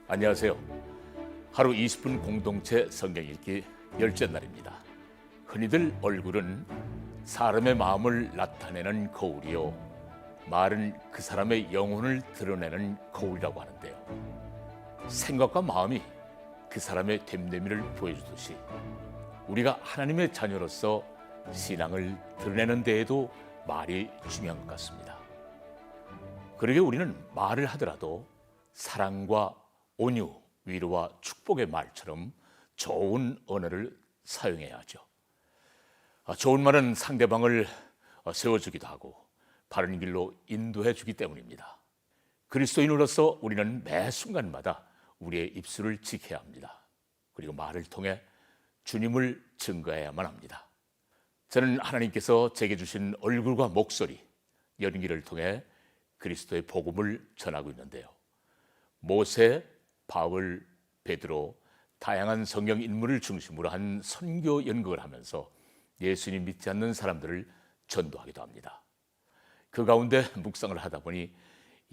안녕하세요. 하루 20분 공동체 성경 읽기 10째 날입니다. 흔히들 얼굴은 사람의 마음을 나타내는 거울이요, 말은 그 사람의 영혼을 드러내는 거울이라고 하는데요. 생각과 마음이 그 사람의 됨됨이를 보여주듯이 우리가 하나님의 자녀로서 신앙을 드러내는 데에도 말이 중요한 것 같습니다. 그러게 우리는 말을 하더라도 사랑과 온유, 위로와 축복의 말처럼 좋은 언어를 사용해야 하죠. 좋은 말은 상대방을 세워주기도 하고 바른 길로 인도해 주기 때문입니다. 그리스도인으로서 우리는 매 순간마다 우리의 입술을 지켜야 합니다. 그리고 말을 통해 주님을 증거해야만 합니다. 저는 하나님께서 제게 주신 얼굴과 목소리, 연기를 통해 그리스도의 복음을 전하고 있는데요. 모세, 바울, 베드로, 다양한 성경 인물을 중심으로 한 선교 연극을 하면서 예수님 믿지 않는 사람들을 전도하기도 합니다. 그 가운데 묵상을 하다 보니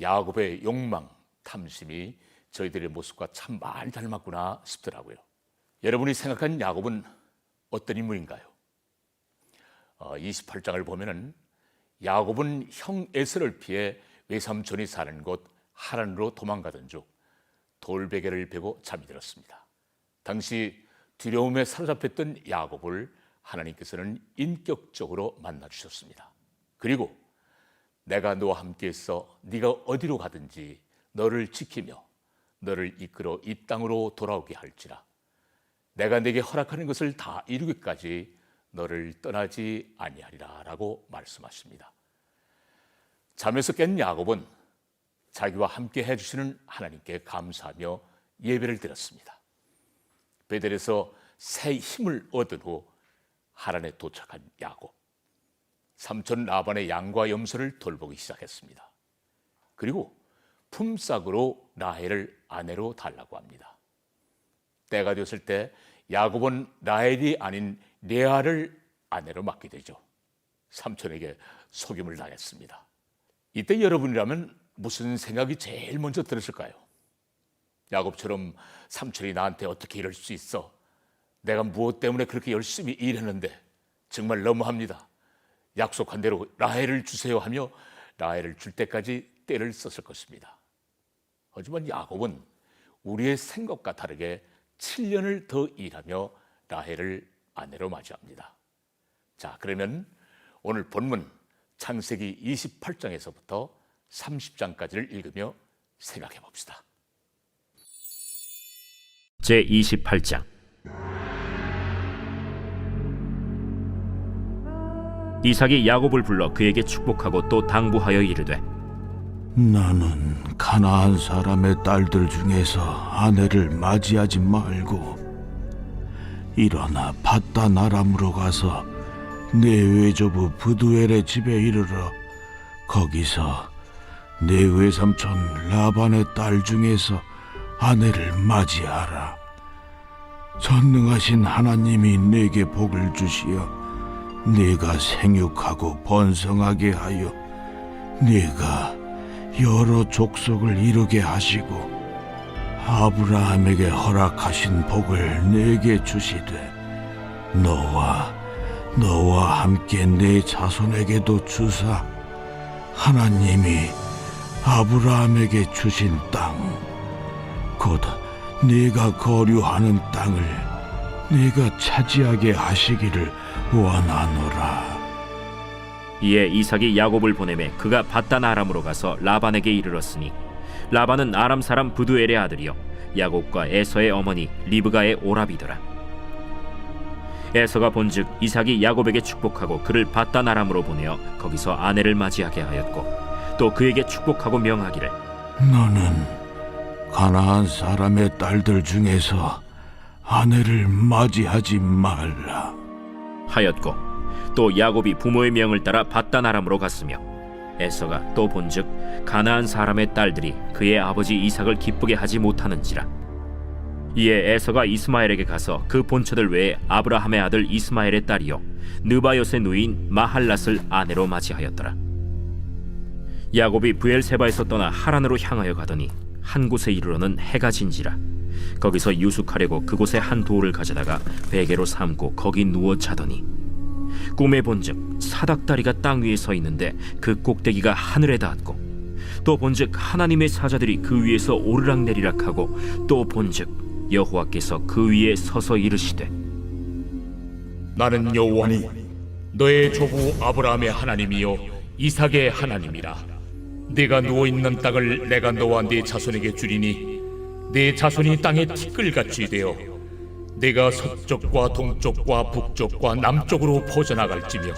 야곱의 욕망, 탐심이 저희들의 모습과 참 많이 닮았구나 싶더라고요. 여러분이 생각한 야곱은 어떤 인물인가요? 28장을 보면은 야곱은 형 에서를 피해 외삼촌이 사는 곳 하란으로 도망가던 중 돌베개를 베고 잠이 들었습니다. 당시 두려움에 사로잡혔던 야곱을 하나님께서는 인격적으로 만나주셨습니다. 그리고 내가 너와 함께 있어 네가 어디로 가든지 너를 지키며 너를 이끌어 이 땅으로 돌아오게 할지라. 내가 네게 허락하는 것을 다 이루기까지 너를 떠나지 아니하리라 라고 말씀하십니다. 잠에서 깬 야곱은 자기와 함께 해주시는 하나님께 감사하며 예배를 드렸습니다. 베델에서 새 힘을 얻은 후 하란에 도착한 야곱, 삼촌 라반의 양과 염소를 돌보기 시작했습니다. 그리고 품삯으로 라헬을 아내로 달라고 합니다. 때가 되었을 때 야곱은 라헬이 아닌 레아를 아내로 맡게 되죠. 삼촌에게 속임을 당했습니다. 이때 여러분이라면 무슨 생각이 제일 먼저 들었을까요? 야곱처럼 삼촌이 나한테 어떻게 이럴 수 있어? 내가 무엇 때문에 그렇게 열심히 일했는데 정말 너무합니다. 약속한 대로 라헬을 주세요 하며 라헬을 줄 때까지 때를 썼을 것입니다. 하지만 야곱은 우리의 생각과 다르게 7년을 더 일하며 라헬을 아내로 맞이합니다. 자, 그러면 오늘 본문 창세기 28장에서부터 30장까지를 읽으며 생각해 봅시다. 제28장. 이삭이 야곱을 불러 그에게 축복하고 또 당부하여 이르되, 나는 가나안 사람의 딸들 중에서 아내를 맞이하지 말고 일어나 밧단 아람으로 가서 내 외조부 브두엘의 집에 이르러 거기서 내 외삼촌 라반의 딸 중에서 아내를 맞이하라. 전능하신 하나님이 내게 복을 주시어 네가 생육하고 번성하게 하여 네가 여러 족속을 이루게 하시고 아브라함에게 허락하신 복을 내게 주시되 너와 함께 내 자손에게도 주사 하나님이 아브라함에게 주신 땅 곧 네가 거류하는 땅을 네가 차지하게 하시기를 원하노라. 이에 이삭이 야곱을 보내매 그가 밧단 아람으로 가서 라반에게 이르렀으니 라반은 아람 사람 브두엘의 아들이요 야곱과 에서의 어머니 리브가의 오라비더라. 에서가 본즉 이삭이 야곱에게 축복하고 그를 밧단 아람으로 보내어 거기서 아내를 맞이하게 하였고 또 그에게 축복하고 명하기를, 너는 가나안 사람의 딸들 중에서 아내를 맞이하지 말라 하였고 또 야곱이 부모의 명을 따라 밧단 아람으로 갔으며 에서가 또 본즉 가나안 사람의 딸들이 그의 아버지 이삭을 기쁘게 하지 못하는지라. 이에 에서가 이스마엘에게 가서 그 본처들 외에 아브라함의 아들 이스마엘의 딸이요 느바요의 누인 마할랏을 아내로 맞이하였더라. 야곱이 브엘세바에서 떠나 하란으로 향하여 가더니 한 곳에 이르러는 해가 진지라. 거기서 유숙하려고 그곳에 한 돌을 가져다가 베개로 삼고 거기 누워 자더니 꿈에 본즉 사닥다리가 땅 위에 서 있는데 그 꼭대기가 하늘에 닿았고, 또 본즉 하나님의 사자들이 그 위에서 오르락내리락 하고, 또 본즉 여호와께서 그 위에 서서 이르시되, 나는 여호와니 너의 조부 아브라함의 하나님이요 이삭의 하나님이라. 네가 누워있는 땅을 내가 너와 네 자손에게 주리니 네 자손이 땅에 티끌같이 되어 네가 서쪽과 동쪽과 북쪽과 남쪽으로 퍼져나갈지며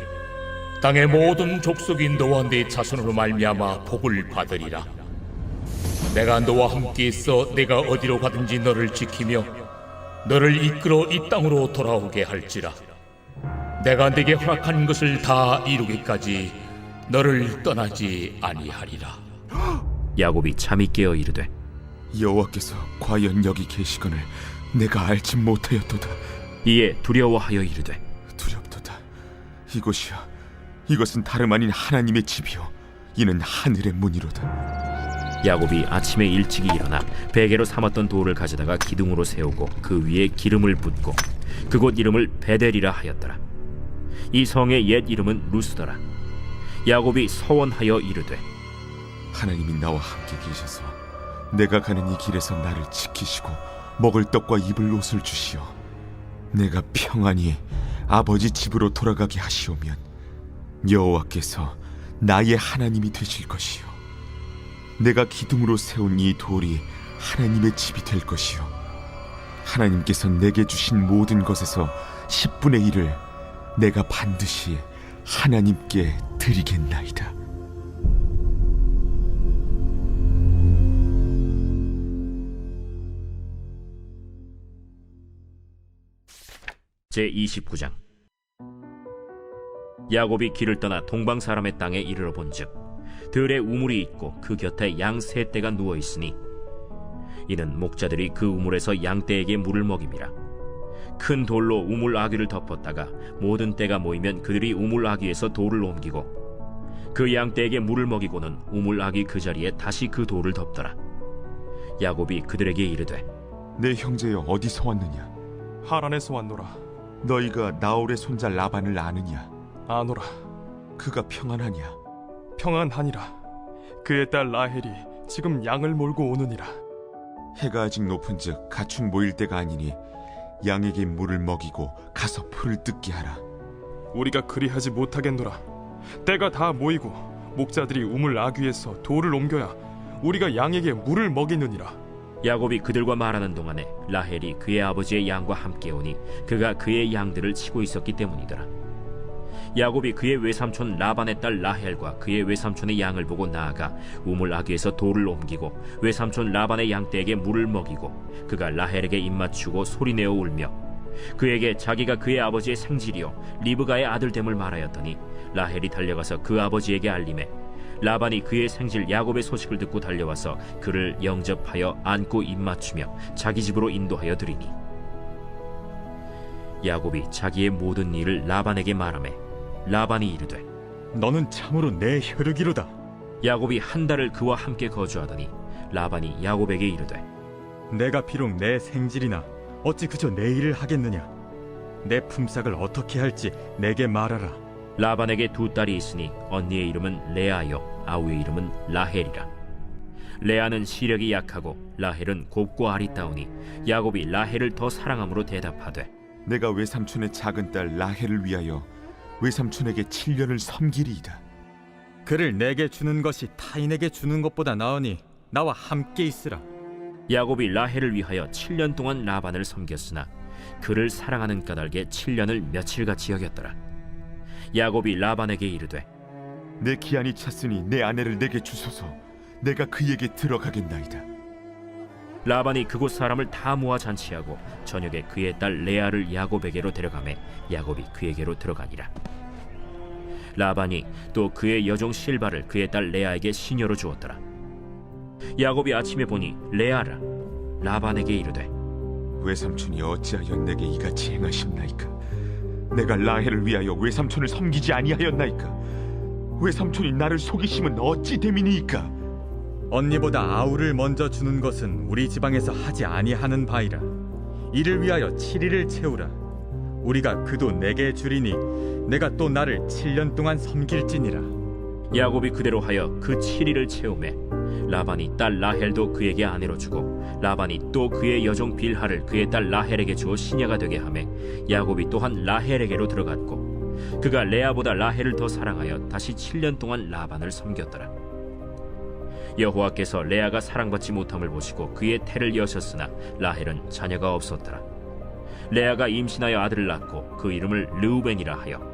땅의 모든 족속이 너와 네 자손으로 말미암아 복을 받으리라. 내가 너와 함께 있어 내가 어디로 가든지 너를 지키며 너를 이끌어 이 땅으로 돌아오게 할지라. 내가 네게 허락한 것을 다 이루기까지 너를 떠나지 아니하리라. 야곱이 잠이 깨어 이르되, 여호와께서 과연 여기 계시거늘 내가 알지 못하였도다. 이에 두려워하여 이르되, 두렵도다. 이곳이야, 이것은 다름 아닌 하나님의 집이요 이는 하늘의 문이로다. 야곱이 아침에 일찍이 일어나 베개로 삼았던 돌을 가져다가 기둥으로 세우고 그 위에 기름을 붓고 그곳 이름을 베델이라 하였더라. 이 성의 옛 이름은 루스더라. 야곱이 서원하여 이르되, 하나님이 나와 함께 계셔서 내가 가는 이 길에서 나를 지키시고 먹을 떡과 입을 옷을 주시어 내가 평안히 아버지 집으로 돌아가게 하시오면 여호와께서 나의 하나님이 되실 것이요 내가 기둥으로 세운 이 돌이 하나님의 집이 될 것이요 하나님께서 내게 주신 모든 것에서 10분의 1을 내가 반드시 하나님께 드리겠나이다. 제29장. 야곱이 길을 떠나 동방 사람의 땅에 이르러 본즉 들에 우물이 있고 그 곁에 양 세 떼가 누워 있으니 이는 목자들이 그 우물에서 양 떼에게 물을 먹임이라. 큰 돌로 우물 아귀를 덮었다가 모든 떼가 모이면 그들이 우물 아귀에서 돌을 옮기고 그 양 떼에게 물을 먹이고는 우물 아귀 그 자리에 다시 그 돌을 덮더라. 야곱이 그들에게 이르되, 내 형제여 어디서 왔느냐? 하란에서 왔노라. 너희가 나홀의 손자 라반을 아느냐? 아노라. 그가 평안하냐? 평안하니라. 그의 딸 라헬이 지금 양을 몰고 오느니라. 해가 아직 높은즉 가축 모일 때가 아니니 양에게 물을 먹이고 가서 풀을 뜯게 하라. 우리가 그리하지 못하겠노라. 때가 다 모이고 목자들이 우물 아귀에서 돌을 옮겨야 우리가 양에게 물을 먹이느니라. 야곱이 그들과 말하는 동안에 라헬이 그의 아버지의 양과 함께 오니 그가 그의 양들을 치고 있었기 때문이더라. 야곱이 그의 외삼촌 라반의 딸 라헬과 그의 외삼촌의 양을 보고 나아가 우물 아귀에서 돌을 옮기고 외삼촌 라반의 양떼에게 물을 먹이고 그가 라헬에게 입맞추고 소리내어 울며 그에게 자기가 그의 아버지의 생질이요 리브가의 아들됨을 말하였더니 라헬이 달려가서 그 아버지에게 알림해 라반이 그의 생질 야곱의 소식을 듣고 달려와서 그를 영접하여 안고 입맞추며 자기 집으로 인도하여 드리니 야곱이 자기의 모든 일을 라반에게 말하매 라반이 이르되, 너는 참으로 내 혈육이로다. 야곱이 한 달을 그와 함께 거주하더니 라반이 야곱에게 이르되, 내가 비록 내 생질이나 어찌 그저 내 일을 하겠느냐? 내 품삯을 어떻게 할지 내게 말하라. 라반에게 두 딸이 있으니 언니의 이름은 레아요 아우의 이름은 라헬이라. 레아는 시력이 약하고 라헬은 곱고 아리따우니 야곱이 라헬을 더 사랑함으로 대답하되, 내가 외삼촌의 작은 딸 라헬을 위하여 외삼촌에게 7년을 섬기리이다. 그를 내게 주는 것이 타인에게 주는 것보다 나으니 나와 함께 있으라. 야곱이 라헬을 위하여 7년 동안 라반을 섬겼으나 그를 사랑하는 까닭에 7년을 며칠같이 여겼더라. 야곱이 라반에게 이르되, 내 기한이 찼으니 내 아내를 내게 주소서. 내가 그에게 들어가겠나이다. 라반이 그곳 사람을 다 모아 잔치하고 저녁에 그의 딸 레아를 야곱에게로 데려가매 야곱이 그에게로 들어가니라. 라반이 또 그의 여종 실바를 그의 딸 레아에게 시녀로 주었더라. 야곱이 아침에 보니 레아라. 라반에게 이르되, 외삼촌이 어찌하여 내게 이같이 행하셨나이까? 내가 라헬을 위하여 외삼촌을 섬기지 아니하였나이까? 외삼촌이 나를 속이심은 어찌 됨이니이까? 언니보다 아우를 먼저 주는 것은 우리 지방에서 하지 아니하는 바이라. 이를 위하여 7일을 채우라. 우리가 그도 내게 주리니 내가 또 나를 7년 동안 섬길지니라. 야곱이 그대로 하여 그 7일을 채우매 라반이 딸 라헬도 그에게 아내로 주고 라반이 또 그의 여종 빌하를 그의 딸 라헬에게 주어 시녀가 되게 하매 야곱이 또한 라헬에게로 들어갔고 그가 레아보다 라헬을 더 사랑하여 다시 7년 동안 라반을 섬겼더라. 여호와께서 레아가 사랑받지 못함을 보시고 그의 태를 여셨으나 라헬은 자녀가 없었더라. 레아가 임신하여 아들을 낳고 그 이름을 르우벤이라 하여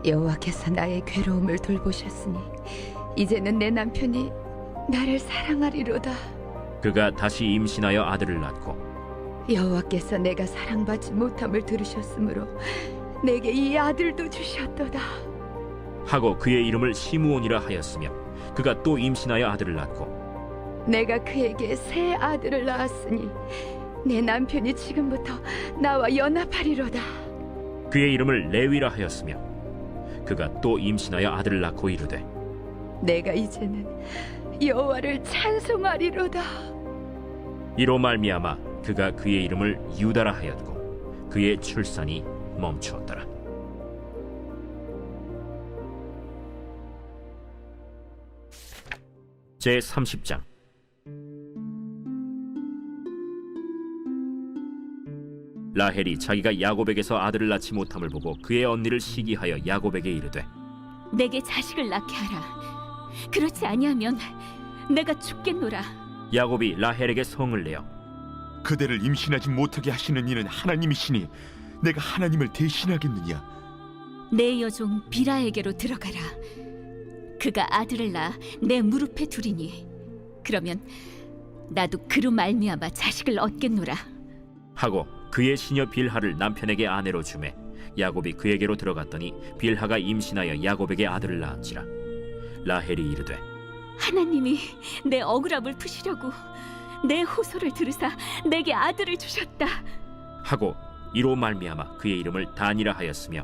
여호와께서 나의 괴로움을 돌보셨으니 이제는 내 남편이 나를 사랑하리로다. 그가 다시 임신하여 아들을 낳고 여호와께서 내가 사랑받지 못함을 들으셨으므로 내게 이 아들도 주셨도다. 하고 그의 이름을 시므온이라 하였으며 그가 또 임신하여 아들을 낳고 내가 그에게 새 아들을 낳았으니 내 남편이 지금부터 나와 연합하리로다. 그의 이름을 레위라 하였으며 그가 또 임신하여 아들을 낳고 이르되 내가 이제는 여호와를 찬송하리로다. 이로 말미암아 그가 그의 이름을 유다라 하였고 그의 출산이 멈추었더라. 제 30장. 라헬이 자기가 야곱에게서 아들을 낳지 못함을 보고 그의 언니를 시기하여 야곱에게 이르되 내게 자식을 낳게 하라. 그렇지 아니하면 내가 죽겠노라. 야곱이 라헬에게 성을 내어 그대를 임신하지 못하게 하시는 이는 하나님이시니 내가 하나님을 대신하겠느냐? 내 여종 비라에게로 들어가라. 그가 아들을 낳아 내 무릎에 두리니 그러면 나도 그로 말미암아 자식을 얻겠노라. 하고 그의 시녀 빌하를 남편에게 아내로 주매 야곱이 그에게로 들어갔더니 빌하가 임신하여 야곱에게 아들을 낳은지라. 라헬이 이르되 하나님이 내 억울함을 푸시려고 내 호소를 들으사 내게 아들을 주셨다. 하고 이로 말미암아 그의 이름을 단이라 하였으며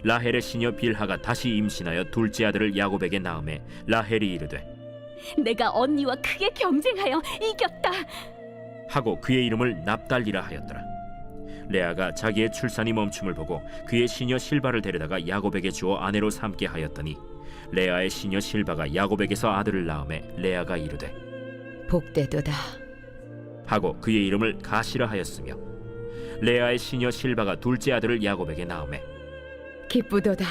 라헬의 시녀 빌하가 다시 임신하여 둘째 아들을 야곱에게 낳음에 라헬이 이르되 내가 언니와 크게 경쟁하여 이겼다. 하고 그의 이름을 납달리라 하였더라. 레아가 자기의 출산이 멈춤을 보고 그의 시녀 실바를 데려다가 야곱에게 주어 아내로 삼게 하였더니 레아의 시녀 실바가 야곱에게서 아들을 낳음에 레아가 이르되 복되도다. 하고 그의 이름을 가시라 하였으며 레아의 시녀 실바가 둘째 아들을 야곱에게 낳음에 기쁘도다.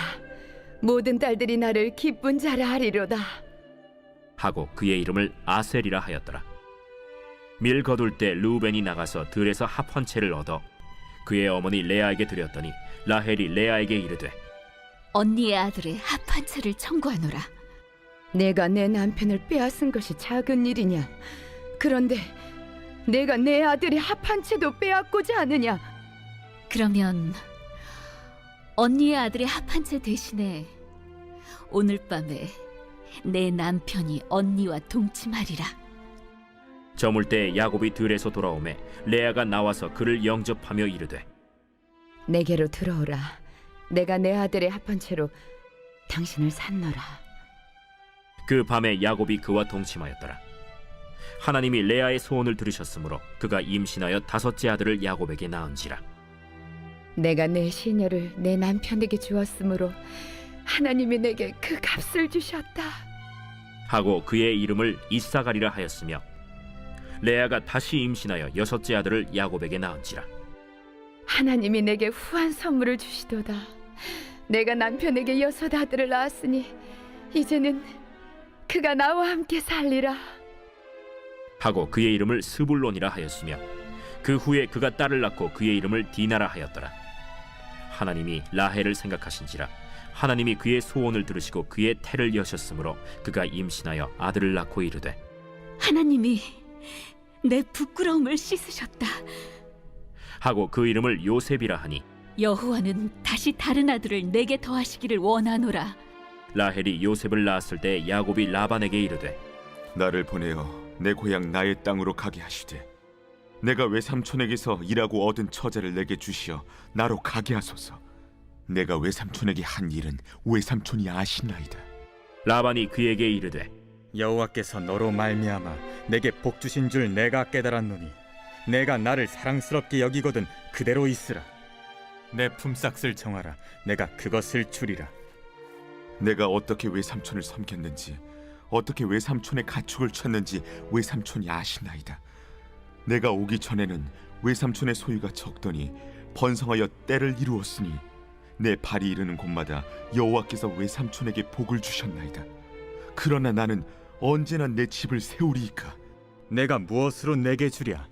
모든 딸들이 나를 기쁜 자라 하리로다. 하고 그의 이름을 아셀이라 하였더라. 밀 거둘 때 르우벤이 나가서 들에서 합 한 채를 얻어 그의 어머니 레아에게 드렸더니 라헬이 레아에게 이르되 언니의 아들의 합 한 채를 청구하노라. 내가 내 남편을 빼앗은 것이 작은 일이냐? 그런데 내가 내 아들의 합 한 채도 빼앗고자 하느냐? 그러면 언니의 아들의 합 한 채 대신에 오늘 밤에 내 남편이 언니와 동침하리라. 저물 때 야곱이 들에서 돌아오매 레아가 나와서 그를 영접하며 이르되 내게로 들어오라. 내가 내 아들의 합 한 채로 당신을 산노라. 그 밤에 야곱이 그와 동침하였더라. 하나님이 레아의 소원을 들으셨으므로 그가 임신하여 다섯째 아들을 야곱에게 낳은지라. 내가 내 시녀를 내 남편에게 주었으므로 하나님이 내게 그 값을 주셨다. 하고 그의 이름을 이사가리라 하였으며 레아가 다시 임신하여 여섯째 아들을 야곱에게 낳은지라. 하나님이 내게 후한 선물을 주시도다. 내가 남편에게 여섯 아들을 낳았으니 이제는 그가 나와 함께 살리라. 하고 그의 이름을 스불론이라 하였으며 그 후에 그가 딸을 낳고 그의 이름을 디나라 하였더라. 하나님이 라헬을 생각하신지라 하나님이 그의 소원을 들으시고 그의 태를 여셨으므로 그가 임신하여 아들을 낳고 이르되 하나님이 내 부끄러움을 씻으셨다. 하고 그 이름을 요셉이라 하니 여호와는 다시 다른 아들을 내게 더하시기를 원하노라. 라헬이 요셉을 낳았을 때 야곱이 라반에게 이르되 나를 보내어 내 고향 나의 땅으로 가게 하시되 내가 외삼촌에게서 일하고 얻은 처자를 내게 주시어 나로 가게 하소서. 내가 외삼촌에게 한 일은 외삼촌이 아시나이다. 라반이 그에게 이르되 여호와께서 너로 말미암아 내게 복 주신 줄 내가 깨달았노니 내가 나를 사랑스럽게 여기거든 그대로 있으라. 내 품삯을 정하라. 내가 그것을 주리라. 내가 어떻게 외삼촌을 섬겼는지, 어떻게 외삼촌의 가축을 쳤는지 외삼촌이 아시나이다. 내가 오기 전에는 외삼촌의 소유가 적더니 번성하여 때를 이루었으니 내 발이 이르는 곳마다 여호와께서 외삼촌에게 복을 주셨나이다. 그러나 나는 언제나 내 집을 세우리이까. 내가 무엇으로 내게 주랴?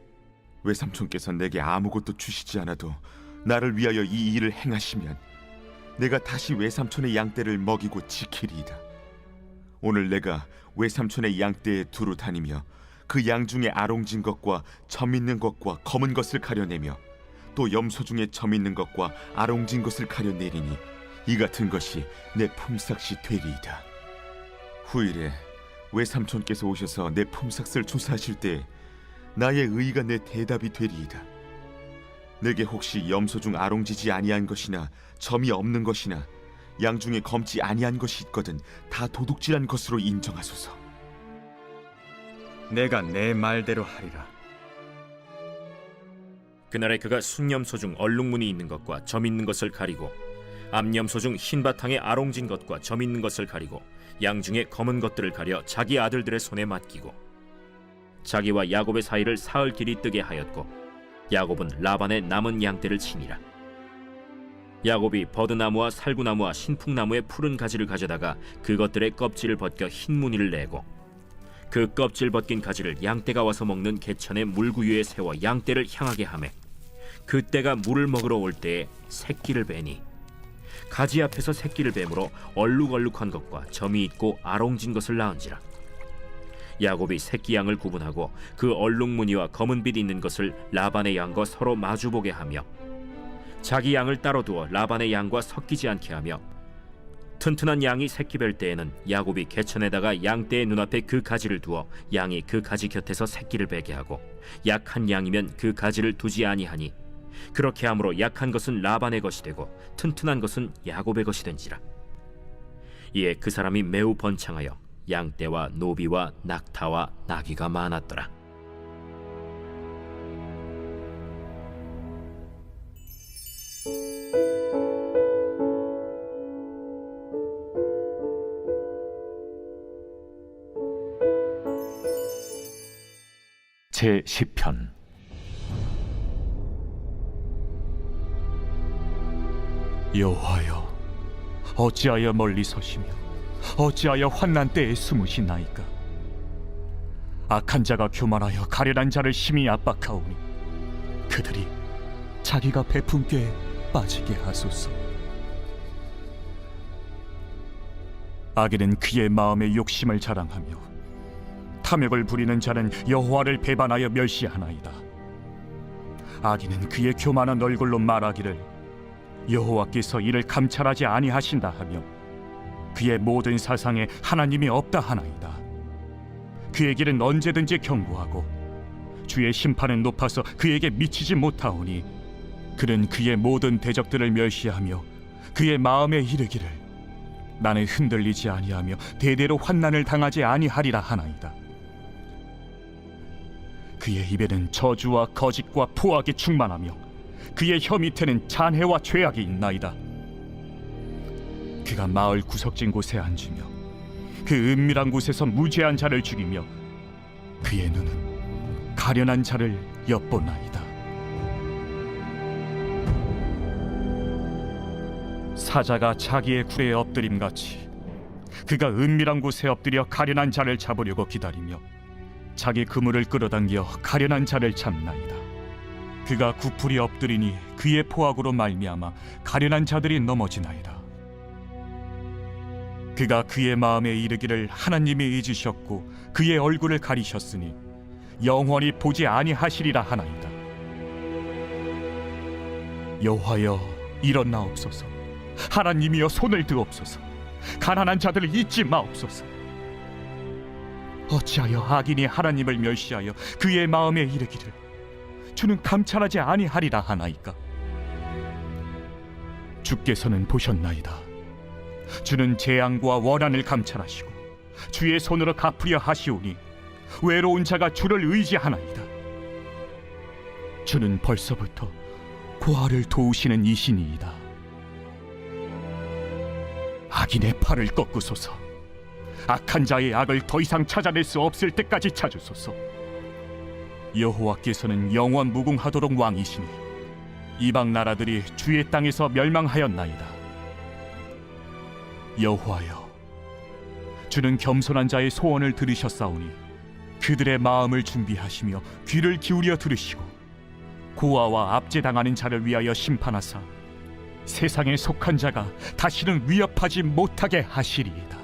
외삼촌께서 내게 아무것도 주시지 않아도 나를 위하여 이 일을 행하시면 내가 다시 외삼촌의 양떼를 먹이고 지키리이다. 오늘 내가 외삼촌의 양떼에 두루 다니며 그 양 중에 아롱진 것과 점 있는 것과 검은 것을 가려내며 또 염소 중에 점 있는 것과 아롱진 것을 가려내리니 이 같은 것이 내 품삯이 되리이다. 후일에 외삼촌께서 오셔서 내 품삯을 조사하실 때 나의 의의가 내 대답이 되리이다. 내게 혹시 염소 중 아롱지지 아니한 것이나 점이 없는 것이나 양 중에 검지 아니한 것이 있거든 다 도둑질한 것으로 인정하소서. 내가 내 말대로 하리라. 그날에 그가 순염소 중 얼룩무늬 있는 것과 점 있는 것을 가리고 암염소 중 흰 바탕에 아롱진 것과 점 있는 것을 가리고 양 중에 검은 것들을 가려 자기 아들들의 손에 맡기고 자기와 야곱의 사이를 사흘 길이 뜨게 하였고 야곱은 라반의 남은 양떼를 치니라. 야곱이 버드나무와 살구나무와 신풍나무의 푸른 가지를 가져다가 그것들의 껍질을 벗겨 흰 무늬를 내고 그 껍질 벗긴 가지를 양떼가 와서 먹는 개천의 물구유에 세워 양떼를 향하게 하매 그때가 물을 먹으러 올 때에 새끼를 베니 가지 앞에서 새끼를 뱀으로 얼룩얼룩한 것과 점이 있고 아롱진 것을 낳은지라. 야곱이 새끼 양을 구분하고 그 얼룩무늬와 검은빛 있는 것을 라반의 양과 서로 마주보게 하며 자기 양을 따로 두어 라반의 양과 섞이지 않게 하며 튼튼한 양이 새끼 뵐 때에는 야곱이 개천에다가 양떼의 눈앞에 그 가지를 두어 양이 그 가지 곁에서 새끼를 베게 하고 약한 양이면 그 가지를 두지 아니하니 그렇게 함으로 약한 것은 라반의 것이 되고 튼튼한 것은 야곱의 것이 된지라. 이에 그 사람이 매우 번창하여 양떼와 노비와 낙타와 나귀가 많았더라. 제10편. 여호와여, 어찌하여 멀리 서시며 어찌하여 환난 때에 숨으시나이까? 악한 자가 교만하여 가련한 자를 심히 압박하오니 그들이 자기가 베푼 꾀에 빠지게 하소서. 악인은 그의 마음의 욕심을 자랑하며 탐욕을 부리는 자는 여호와를 배반하여 멸시하나이다. 악인은 그의 교만한 얼굴로 말하기를 여호와께서 이를 감찰하지 아니하신다 하며 그의 모든 사상에 하나님이 없다 하나이다. 그의 길은 언제든지 견고하고 주의 심판은 높아서 그에게 미치지 못하오니 그는 그의 모든 대적들을 멸시하며 그의 마음에 이르기를 나는 흔들리지 아니하며 대대로 환난을 당하지 아니하리라 하나이다. 그의 입에는 저주와 거짓과 포악이 충만하며 그의 혀 밑에는 잔해와 죄악이 있나이다. 그가 마을 구석진 곳에 앉으며 그 은밀한 곳에서 무죄한 자를 죽이며 그의 눈은 가련한 자를 엿보나이다. 사자가 자기의 굴에 엎드림같이 그가 은밀한 곳에 엎드려 가련한 자를 잡으려고 기다리며 자기 그물을 끌어당겨 가련한 자를 잡나이다. 그가 구풀이 엎드리니 그의 포악으로 말미암아 가련한 자들이 넘어지나이다. 그가 그의 마음에 이르기를 하나님이 잊으셨고 그의 얼굴을 가리셨으니 영원히 보지 아니하시리라 하나이다. 여호와여, 일어나옵소서. 하나님이여, 손을 드옵소서. 가난한 자들을 잊지 마옵소서. 어찌하여 악인이 하나님을 멸시하여 그의 마음에 이르기를 주는 감찰하지 아니하리라 하나이까? 주께서는 보셨나이다. 주는 재앙과 원한을 감찰하시고 주의 손으로 갚으려 하시오니 외로운 자가 주를 의지하나이다. 주는 벌써부터 고아를 도우시는 이신이이다. 악인의 팔을 꺾으소서. 악한 자의 악을 더 이상 찾아낼 수 없을 때까지 찾으소서. 여호와께서는 영원 무궁하도록 왕이시니 이방 나라들이 주의 땅에서 멸망하였나이다. 여호와여, 주는 겸손한 자의 소원을 들으셨사오니 그들의 마음을 준비하시며 귀를 기울여 들으시고 고아와 압제당하는 자를 위하여 심판하사 세상에 속한 자가 다시는 위협하지 못하게 하시리이다.